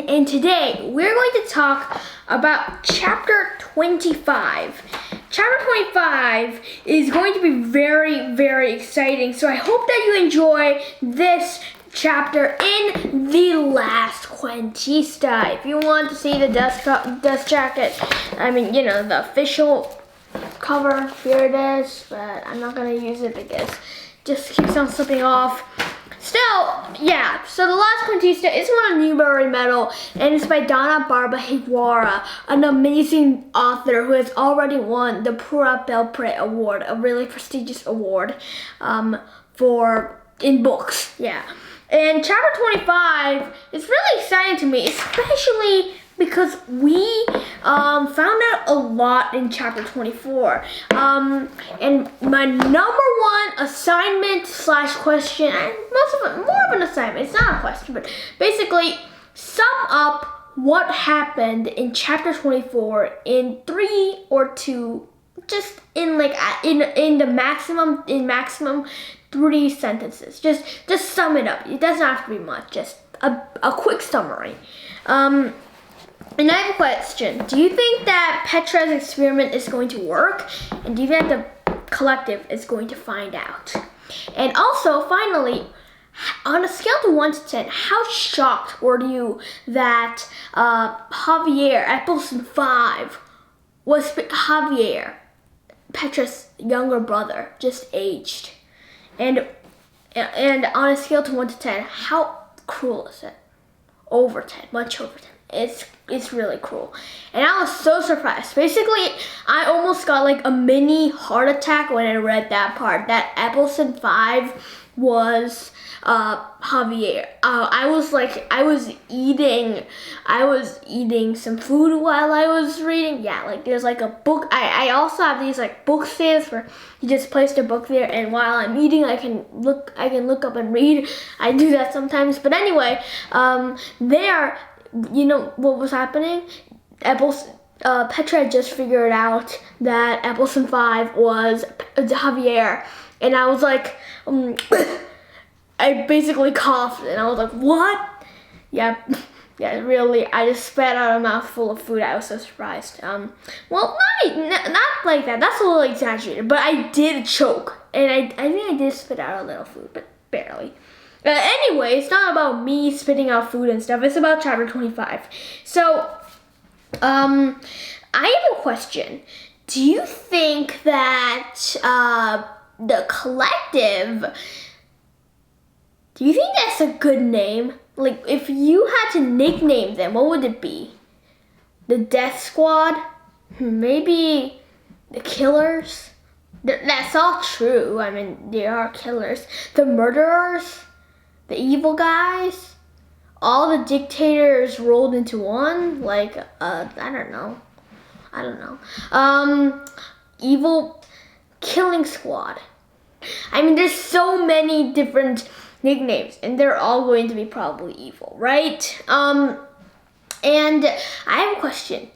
And today we're going to talk about chapter 25. Chapter 25 is going to be very, very exciting. So I hope that you enjoy this chapter in the last Cuentista. If you want to see the dust jacket, the official cover, here it is. But I'm not going to use it because it just keeps on slipping off. Still, yeah, so the last Cuentista is won a Newbery Medal, and it's by Donna Barba Higuera, an amazing author who has already won the Pura Belpre Award, a really prestigious award in books, yeah. And chapter 25 is really exciting to me, especially because we found out a lot in chapter 24. And my number one assignment / question, and most of it, more of an assignment, it's not a question, but basically sum up what happened in chapter 24 in 3 or 2, just in the maximum 3 sentences. Just sum it up. It doesn't have to be much, just a quick summary. And I have a question. Do you think that Petra's experiment is going to work? And do you think the collective is going to find out? And also, finally, on a scale to 1 to 10, how shocked were you that Javier, Episode 5, was Javier, Petra's younger brother, just aged? And on a scale to 1 to 10, how cruel is it? Over 10, much over 10. It's really cruel. And I was so surprised. Basically, I almost got like a mini heart attack when I read that part. That Episode 5 was Javier. I was eating some food while I was reading. Yeah, like there's like a book. I also have these like book stands where you just place the book there, and while I'm eating, I can look up and read. I do that sometimes. But anyway, there. You know what was happening? Petra had just figured out that Episode 5 was Javier, and I was like, I basically coughed, and I was like, what? Yeah, really, I just spat out a mouthful of food. I was so surprised. Well, not like that. That's a little exaggerated, but I did choke, and I think I did spit out a little food, but barely. Anyway, it's not about me spitting out food and stuff. It's about chapter 25. So, I have a question. Do you think that the collective, do you think that's a good name? Like, if you had to nickname them, what would it be? The Death Squad? Maybe the Killers? That's all true. I mean, they are killers. The Murderers? The evil guys, all the dictators rolled into one, like, I don't know. Evil killing squad. I mean, there's so many different nicknames, and they're all going to be probably evil, right? And I have a question.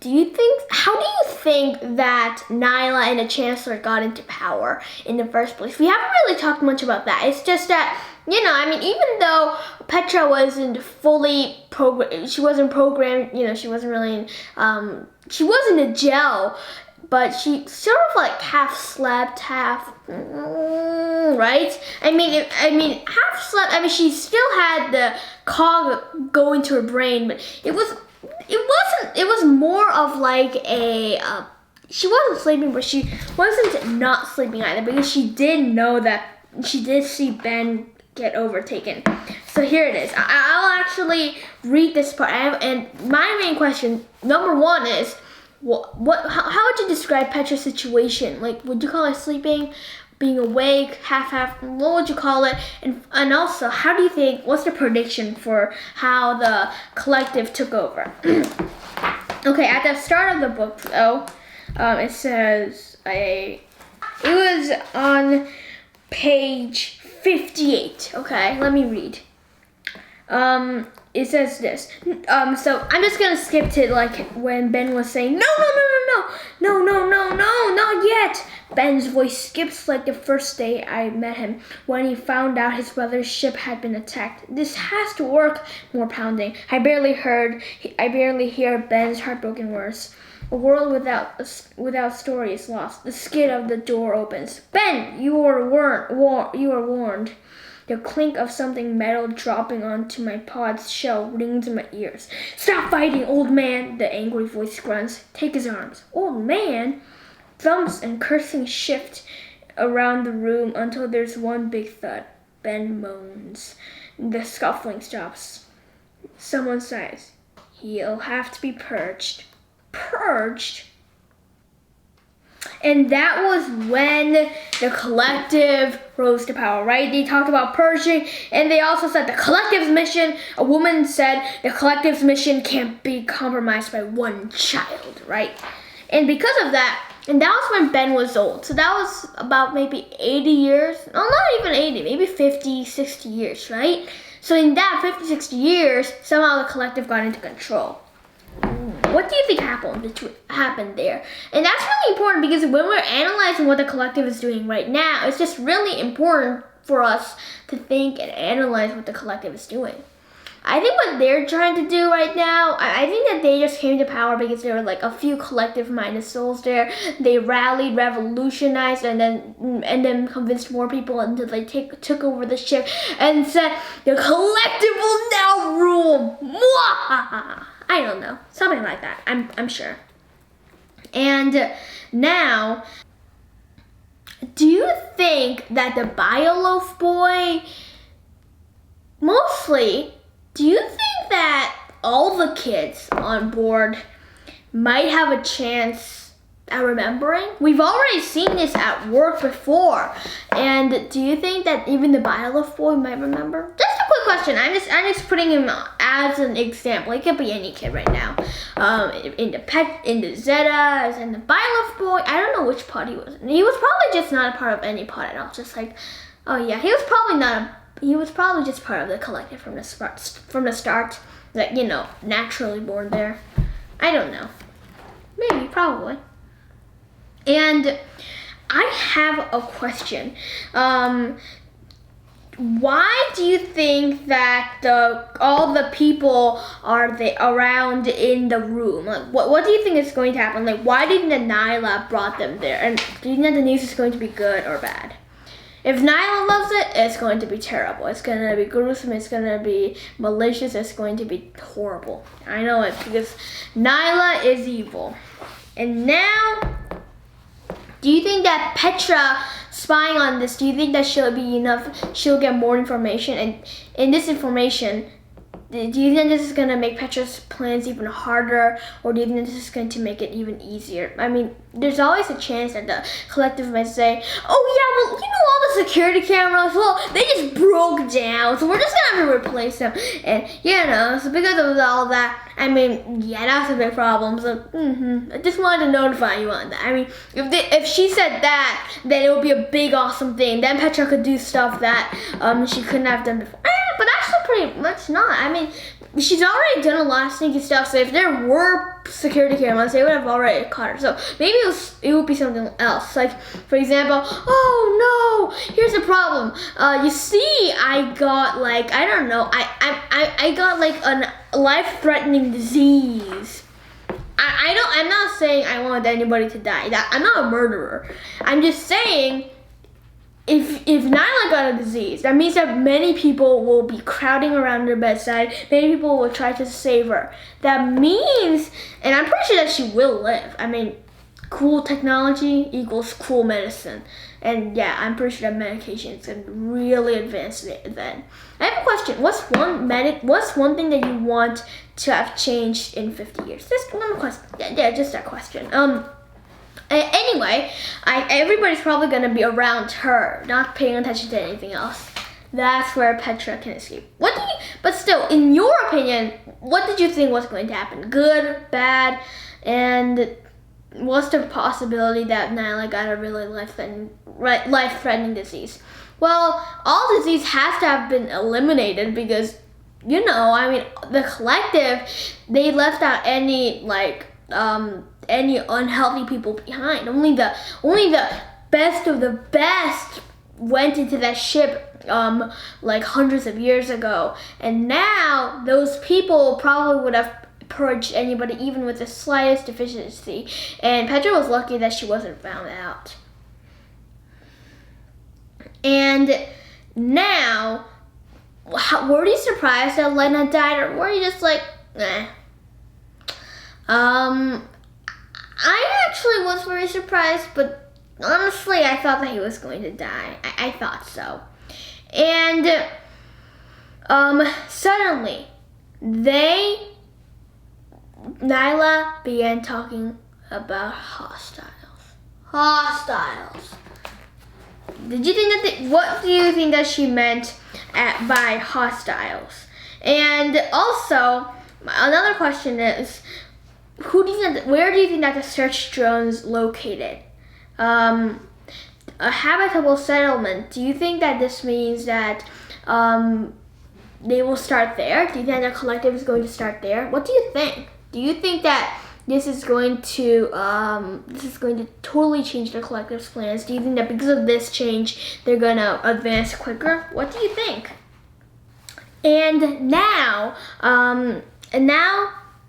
How do you think that Nyla and the Chancellor got into power in the first place? We haven't really talked much about that. It's just that, even though Petra wasn't fully programmed, she wasn't programmed, she wasn't really she wasn't in jail, but she sort of like half slept, half, right? I mean, half slept. I mean, she still had the cog go into her brain, but it was more of like she wasn't sleeping, but she wasn't not sleeping either, because she did know that she did see Ben get overtaken. So here it is. I'll actually read this part. And my main question, number 1, is how would you describe Petra's situation? Like, would you call it sleeping, being awake, half? What would you call it? And also, how do you think? What's the prediction for how the collective took over? Okay, at the start of the book, though, it says it was on page 58. Okay, let me read. It says this. So I'm just gonna skip to like when Ben was saying, no, not yet. Ben's voice skips like the first day I met him when he found out his brother's ship had been attacked. This has to work. More pounding. I barely hear Ben's heartbroken words. A world without story is lost. The skid of the door opens. Ben, you are warned. The clink of something metal dropping onto my pod's shell rings in my ears. Stop fighting, old man, the angry voice grunts. Take his arms. Old man? Thumps and cursing shift around the room until there's one big thud. Ben moans. The scuffling stops. Someone sighs. He'll have to be purged. Purged? And that was when the collective rose to power, right? They talked about purging, and they also said the collective's mission. A woman said the collective's mission can't be compromised by one child, right? And because of that, and that was when Ben was old. So that was about maybe 80 years. No, not even 80, maybe 50, 60 years, right? So in that 50, 60 years, somehow the collective got into control. What do you think happened there? And that's really important because when we're analyzing what the collective is doing right now, it's just really important for us to think and analyze what the collective is doing. I think what they're trying to do right now, I think that they just came to power because there were like a few collective-minded souls there. They rallied, revolutionized, and then convinced more people until they took over the ship and said the collective will now rule. Mwahaha. I don't know, something like that. I'm sure. And now, do you think that the Bioloaf boy, mostly, do you think that all the kids on board might have a chance at remembering? We've already seen this at work before. And do you think that even the Bioloaf boy might remember? Just a quick question. I'm just putting him as an example. It could be any kid right now. In the Zetas, and the Bioloaf boy. I don't know which pod he was in. He was probably just not a part of any pod at all. Just like, oh yeah, he was probably just part of the collective from the start. Like, you know, naturally born there. I don't know. Maybe, probably. And I have a question. Why do you think that all the people are around in the room? Like, what do you think is going to happen? Like, why do you think that Nyla brought them there? And do you think that the news is going to be good or bad? If Nyla loves it, it's going to be terrible. It's going to be gruesome. It's going to be malicious. It's going to be horrible. I know it because Nyla is evil. And now, do you think that Petra spying on this, do you think that she'll get more information? And in this information, do you think this is going to make Petra's plans even harder, or do you think this is going to make it even easier? I mean, there's always a chance that the collective might say, oh yeah, well, you know, all the security cameras, well, they just broke down, so we're just going to have to replace them. And, you know, so because of all that, I mean, yeah, that's a big problem. So, I just wanted to notify you on that. I mean, if she said that, then it would be a big, awesome thing. Then Petra could do stuff that she couldn't have done before. But actually pretty much not. I mean, she's already done a lot of sneaky stuff, so if there were security cameras, they would have already caught her. So maybe it would be something else. Like, for example, oh no, here's the problem. You see, I got like, I don't know, I got like a life-threatening disease. I'm not saying I want anybody to die. I'm not a murderer. I'm just saying, if Nyla got a disease, that means that many people will be crowding around her bedside. Many people will try to save her. That means, and I'm pretty sure that she will live. I mean, cool technology equals cool medicine. And yeah, I'm pretty sure that medication is going to really advance then. I have a question. What's one thing that you want to have changed in 50 years? Just one question. Yeah, just that question. Anyway, everybody's probably going to be around her, not paying attention to anything else. That's where Petra can escape. But still, in your opinion, what did you think was going to happen? Good, bad, and what's the possibility that Nyla got a really life-threatening disease? Well, all disease has to have been eliminated because, the collective, they left out any unhealthy people behind. Only the best of the best went into that ship hundreds of years ago, and now those people probably would have purged anybody even with the slightest deficiency, and Petra was lucky that she wasn't found out. And now, were you surprised that Lena died, or were you just like, eh? I actually was very surprised, but honestly, I thought that he was going to die. I thought so. And suddenly, Nyla began talking about hostiles. What do you think that she meant by hostiles? And also, another question is, where do you think that the search drone's located? A habitable settlement. Do you think that this means that they will start there? Do you think the collective is going to start there? What do you think? Do you think that this is going to totally change the collective's plans? Do you think that because of this change, they're gonna advance quicker? What do you think? And now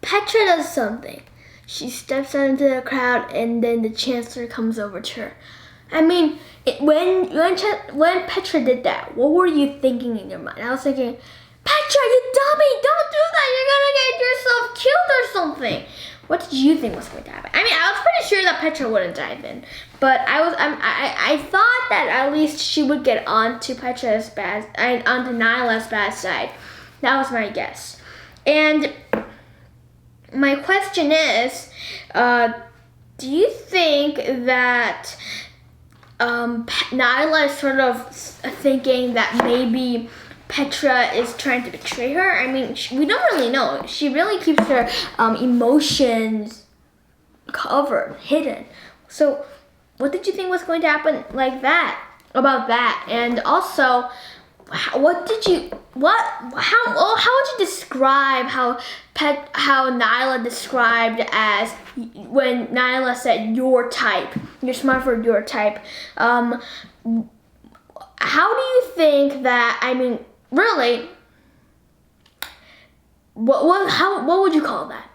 Petra does something. She steps out into the crowd, and then the Chancellor comes over to her. I mean, when Petra did that, what were you thinking in your mind? I was thinking, Petra, you dummy! Don't do that! You're gonna get yourself killed or something. What did you think was going to happen? I mean, I was pretty sure that Petra wouldn't die then, but I thought that at least she would get onto onto Nyla's bad side. That was my guess. And my question is, do you think that Nyla is sort of thinking that maybe Petra is trying to betray her? I mean, we don't really know. She really keeps her emotions covered, hidden. So, what did you think was going to happen about that? And also, how would you describe how Nyla described as when Nyla said your type? You're smart for your type. How do you think that? I mean, really, what would you call that?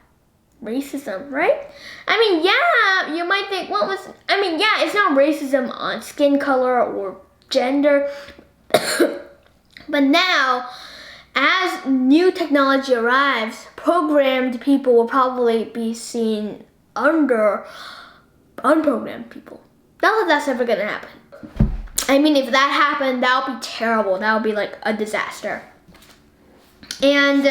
Racism, right? I mean, yeah, you might think, it's not racism on skin color or gender. But now, as new technology arrives, programmed people will probably be seen under unprogrammed people. Not that that's ever gonna happen. I mean, if that happened, that would be terrible. That would be like a disaster. And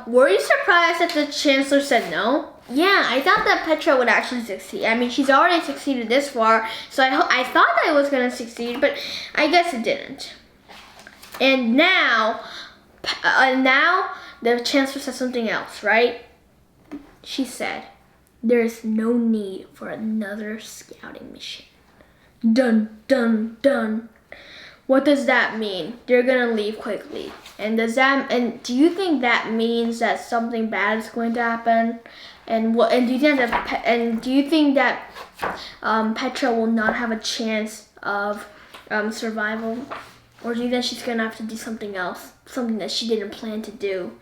were you surprised that the Chancellor said no? Yeah, I thought that Petra would actually succeed. I mean, she's already succeeded this far, so I thought that it was going to succeed, but I guess it didn't. And now the Chancellor said something else, right? She said, there is no need for another scouting mission. Dun, dun, dun. What does that mean? They're gonna leave quickly. And do you think that means that something bad is going to happen? And do you think that Petra will not have a chance of survival? Or do you think she's gonna have to do something else? Something that she didn't plan to do?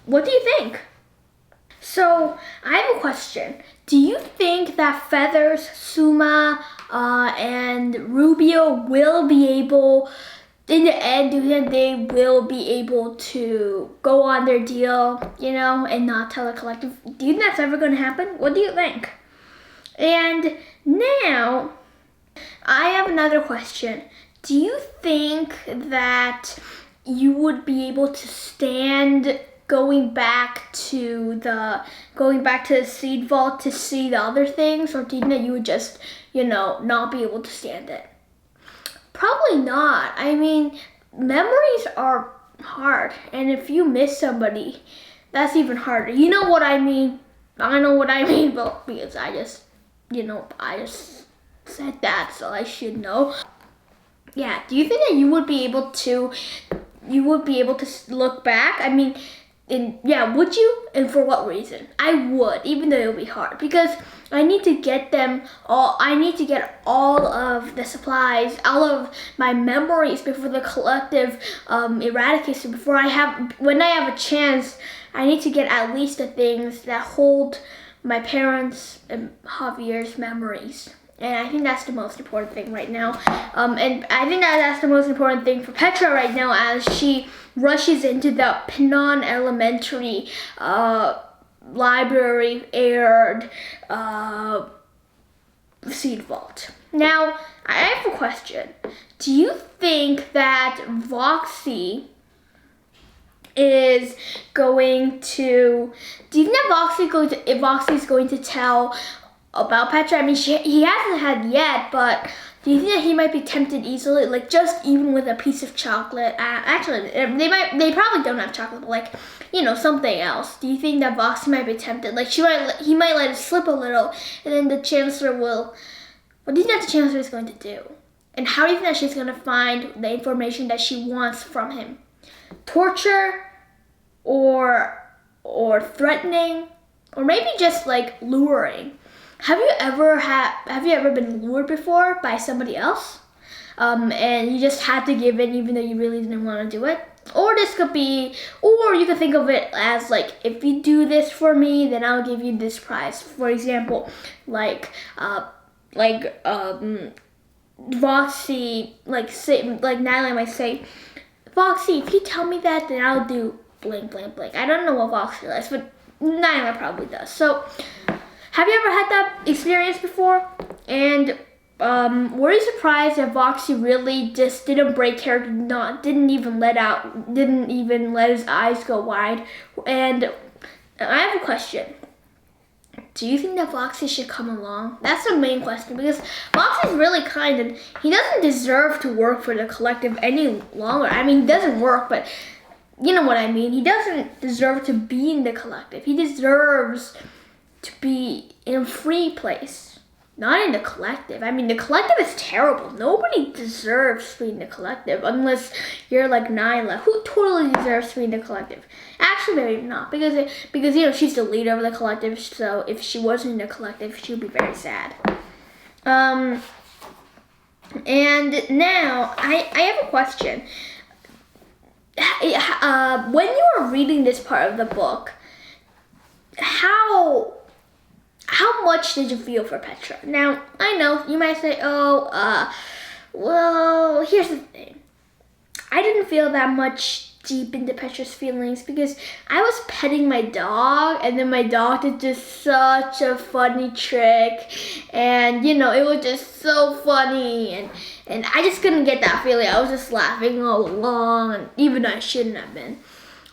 What do you think? So, I have a question. Do you think that Feathers, Suma, and Rubio will be able, in the end, do you think they will be able to go on their deal, and not tell the collective? Do you think that's ever going to happen? What do you think? And now, I have another question. Do you think that you would be able to stand going back to the seed vault to see the other things, or do you think that you would just, not be able to stand it? Probably not. I mean, memories are hard, and if you miss somebody, that's even harder. You know what I mean? I know what I mean, but because I just said that, so I should know. Yeah, do you think that you would be able to look back? I mean, would you? And for what reason? I would, even though it would be hard, because I need to get all of the supplies, all of my memories before the collective eradication. When I have a chance, I need to get at least the things that hold my parents' and Javier's memories. And I think that's the most important thing right now. And I think that's the most important thing for Petra right now as she rushes into the Pinon Elementary library aired seed vault. Now, I have a question. Do you think that Voxy is going to tell about Petra? I mean, he hasn't had yet, but do you think that he might be tempted easily, like just even with a piece of chocolate? Actually, they probably don't have chocolate, but like, something else. Do you think that Voxy might be tempted? Like he might let it slip a little, and then the Chancellor will. What do you think that the Chancellor is going to do? And how do you think that she's going to find the information that she wants from him? Torture, or threatening, or maybe just like luring? Have you ever been lured before by somebody else? And you just had to give in even though you really didn't want to do it? Or you can think of it as like, if you do this for me, then I'll give you this prize. For example, Voxy, like Natalie might say, Voxy, if you tell me that, then I'll do blank, blank, blank. I don't know what Voxy likes, but Natalie probably does. So, have you ever had that experience before? And were you surprised that Voxy really just didn't break character, didn't even let his eyes go wide? And I have a question. Do you think that Voxy should come along? That's the main question, because Voxy's really kind and he doesn't deserve to work for the collective any longer. I mean, he doesn't work, but you know what I mean. He doesn't deserve to be in the collective. He deserves to be in a free place, not in the collective. I mean, the collective is terrible. Nobody deserves to be in the collective unless you're like Nyla, who totally deserves to be in the collective. Actually, maybe not, because she's the leader of the collective. So if she wasn't in the collective, she would be very sad. And now I have a question. When you were reading this part of the book, how much did you feel for Petra? Now, I know you might say, well, here's the thing. I didn't feel that much deep into Petra's feelings because I was petting my dog, and then my dog did just such a funny trick, and it was just so funny, and I just couldn't get that feeling. I was just laughing all along, and even though I shouldn't have been.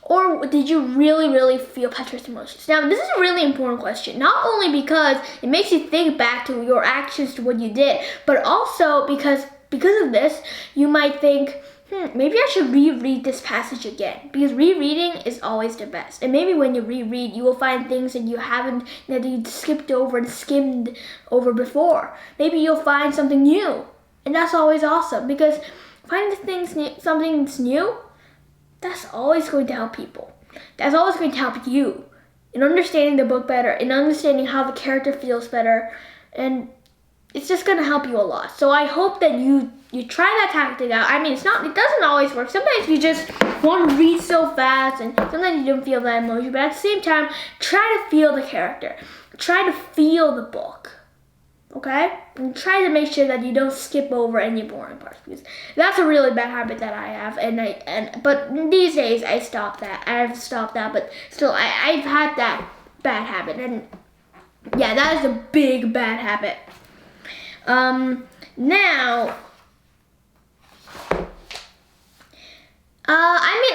Or did you really, really feel Petra's emotions? Now, this is a really important question. Not only because it makes you think back to your actions, to what you did, but also because of this, you might think, maybe I should reread this passage again. Because rereading is always the best. And maybe when you reread, you will find things that you skipped over and skimmed over before. Maybe you'll find something new. And that's always awesome. Because finding something that's new, that's always going to help people. That's always going to help you in understanding the book better, in understanding how the character feels better, and it's just going to help you a lot. So I hope that you try that tactic out. I mean, it doesn't always work. Sometimes you just want to read so fast, and sometimes you don't feel that emotion, but at the same time, try to feel the character. Try to feel the book. Okay? And try to make sure that you don't skip over any boring parts, because that's a really bad habit that I have, but these days I've stopped that, but still I've had that bad habit, and Yeah, that is a big bad habit. Now,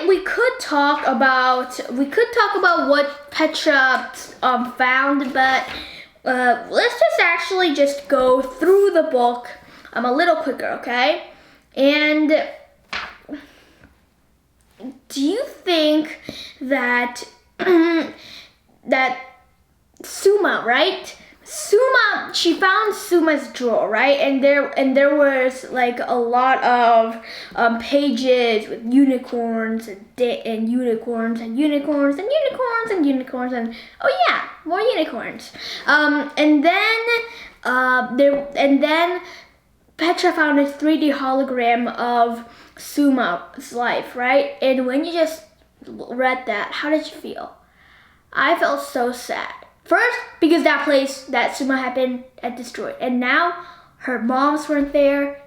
we could talk about what Petra found, but let's just actually just go through the book a little quicker, okay? And do you think that that Suma, right? She found Suma's drawer, right? And there was like a lot of pages with unicorns and unicorns and unicorns and unicorns and unicorns and oh yeah, more unicorns. And then Petra found a 3D hologram of Suma's life, right? And when you just read that, how did you feel? I felt so sad. First, because that place that Suma had been destroyed. And now, her moms weren't there.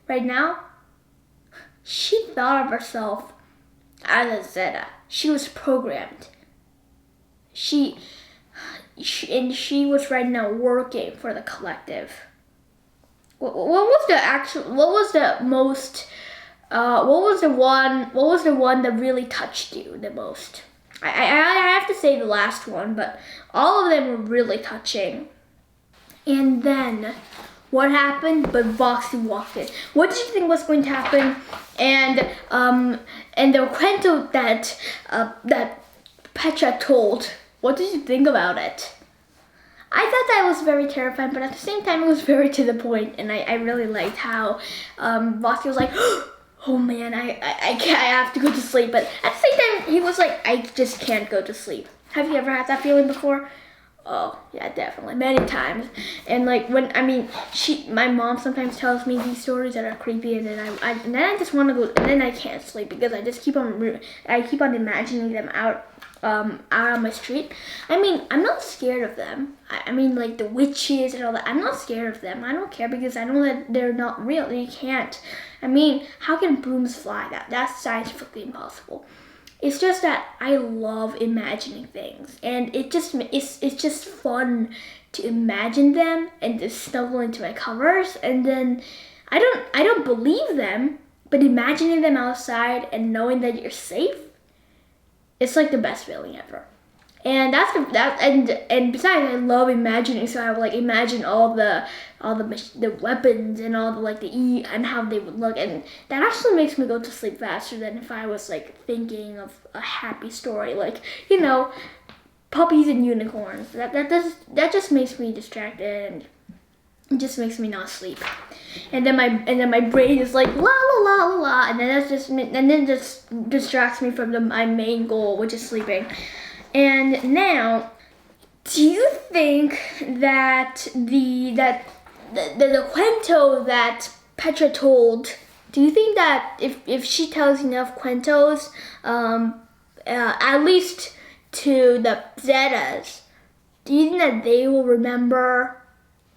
Right now, she thought of herself as a Zeta. She was programmed. She was right now working for the collective. What was the one that really touched you the most? I have to say the last one, but all of them were really touching. And then, what happened? But Voxy walked in. What did you think was going to happen? And the cuento that Petra told. What did you think about it? I thought that was very terrifying, but at the same time, it was very to the point, and I really liked how Voxy was like, oh man, I have to go to sleep. But at the same time, he was like, I just can't go to sleep. Have you ever had that feeling before? Oh yeah, definitely, many times. And like my mom sometimes tells me these stories that are creepy, and then I just want to go, and then I can't sleep because I just keep on imagining them out on my street. I'm not scared of them. Like the witches and all that. I'm not scared of them. I don't care because I know that they're not real. You can't. How can brooms fly? That's scientifically impossible. It's just that I love imagining things, and it's just fun to imagine them and to snuggle into my covers, and then I don't believe them, but imagining them outside and knowing that you're safe, it's like the best feeling ever. And and besides, I love imagining. So I would like imagine all the weapons and all the and how they would look, and that actually makes me go to sleep faster than if I was like thinking of a happy story, like puppies and unicorns. That just makes me distracted, and it just makes me not sleep. And then my brain is like la la la la la, and then just distracts me from my main goal, which is sleeping. And now, do you think that the cuento that Petra told, do you think that if she tells enough cuentos, at least to the Zetas, do you think that they will remember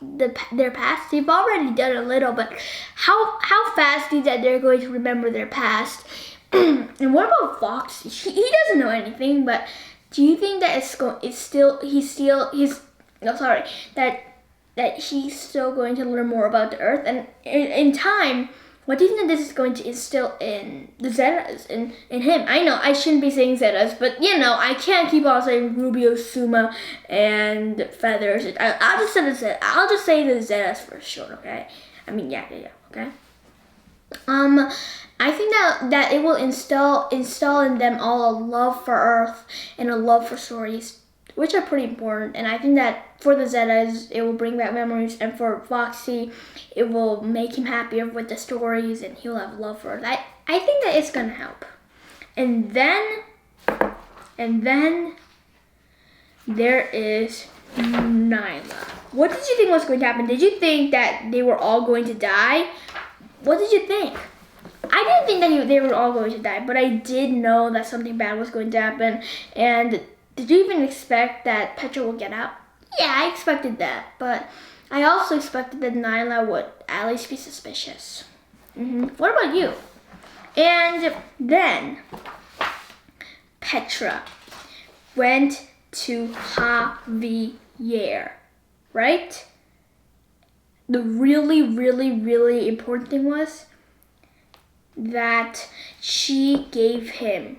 their past? They've already done a little, but how fast do you think that they're going to remember their past? And what about Foxy? He doesn't know anything, but do you think that he's still going to learn more about the Earth? And in time, what do you think that this is going to instill in the Zetas, in him? I know I shouldn't be saying Zetas, but I can't keep on saying Rubio, Suma, and Feathers. I'll just say the Zetas for short, okay? Yeah, okay? I think that it will install in them all a love for Earth and a love for stories, which are pretty important. And I think that for the Zetas, it will bring back memories, and for Foxy, it will make him happier with the stories, and he'll have love for Earth. I think that it's gonna help. And then there is Nyla. What did you think was going to happen? Did you think that they were all going to die? What did you think? I didn't think that they were all going to die, but I did know that something bad was going to happen. And did you even expect that Petra would get out? Yeah, I expected that, but I also expected that Nyla would at least be suspicious. What about you? And then Petra went to Javier, right? The really, really, really important thing was that she gave him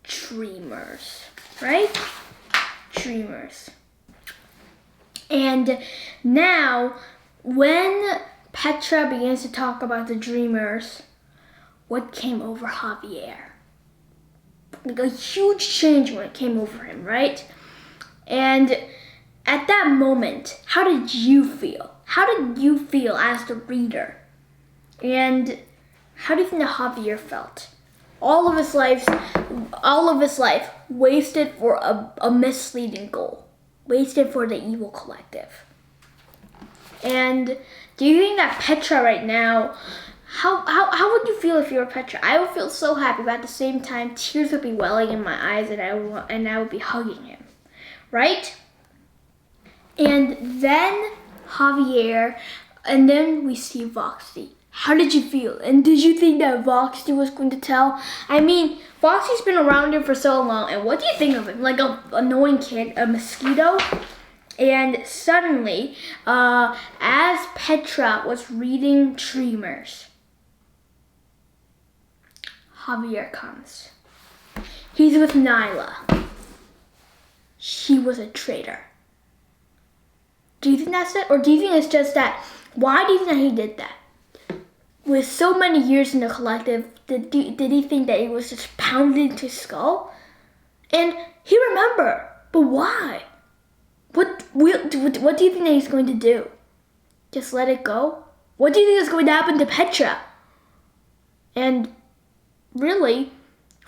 dreamers, right? Dreamers. And now, when Petra begins to talk about the dreamers, what came over Javier? Like a huge change when it came over him, right? And at that moment, how did you feel? How did you feel as the reader? And how do you think that Javier felt? All of his life wasted for a misleading goal. Wasted for the evil collective. And do you think that Petra right now, how would you feel if you were Petra? I would feel so happy, but at the same time, tears would be welling in my eyes and I would be hugging him, right? And then Javier, and then we see Voxy. How did you feel? And did you think that Voxy was going to tell? I mean, Voxy's been around him for so long, and what do you think of him? Like an annoying kid, a mosquito? And suddenly, as Petra was reading Dreamers, Javier comes. He's with Nyla. She was a traitor. Do you think that's it? Or do you think it's just that, why do you think that he did that? With so many years in the collective, did he think that it was just pounded into his skull? And he remembered, but why? What do you think that he's going to do? Just let it go? What do you think is going to happen to Petra? And really,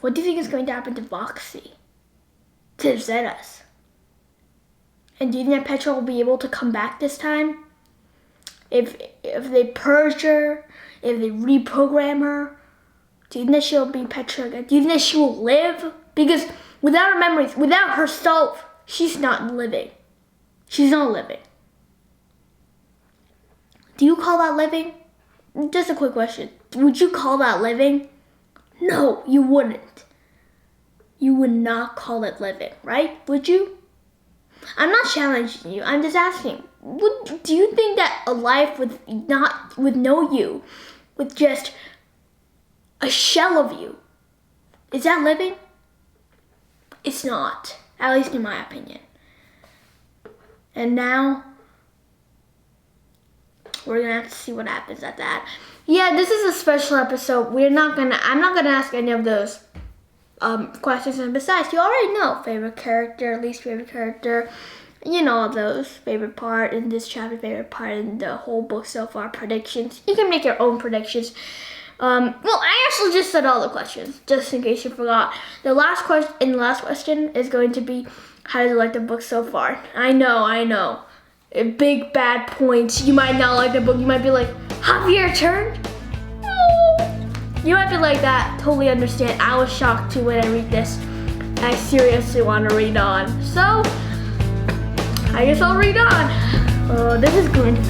what do you think is going to happen to Voxy? To Zetas? And do you think that Petra will be able to come back this time? If they purge her, if they reprogram her, do you think that she'll be Petra again? Do you think that she will live? Because without her memories, without herself, she's not living. She's not living. Do you call that living? Just a quick question. Would you call that living? No, you wouldn't. You would not call it living, right? Would you? I'm not challenging you. I'm just asking. Do you think that a life with no you, with just a shell of you, is that living? It's not, at least in my opinion. And now we're gonna have to see what happens at that. Yeah, this is a special episode. I'm not gonna ask any of those questions, and besides, you already know favorite character, least favorite character, you know, all those, favorite part in this chapter, favorite part in the whole book so far, predictions. You can make your own predictions. Well, I actually just said all the questions, just in case you forgot. The last question is going to be, how did you like the book so far? I know. Big bad points. You might not like the book. You might be like, Javier turned? No. You might be like that. Totally understand. I was shocked too when I read this. I seriously want to read on. So, I guess I'll read on. This is going to be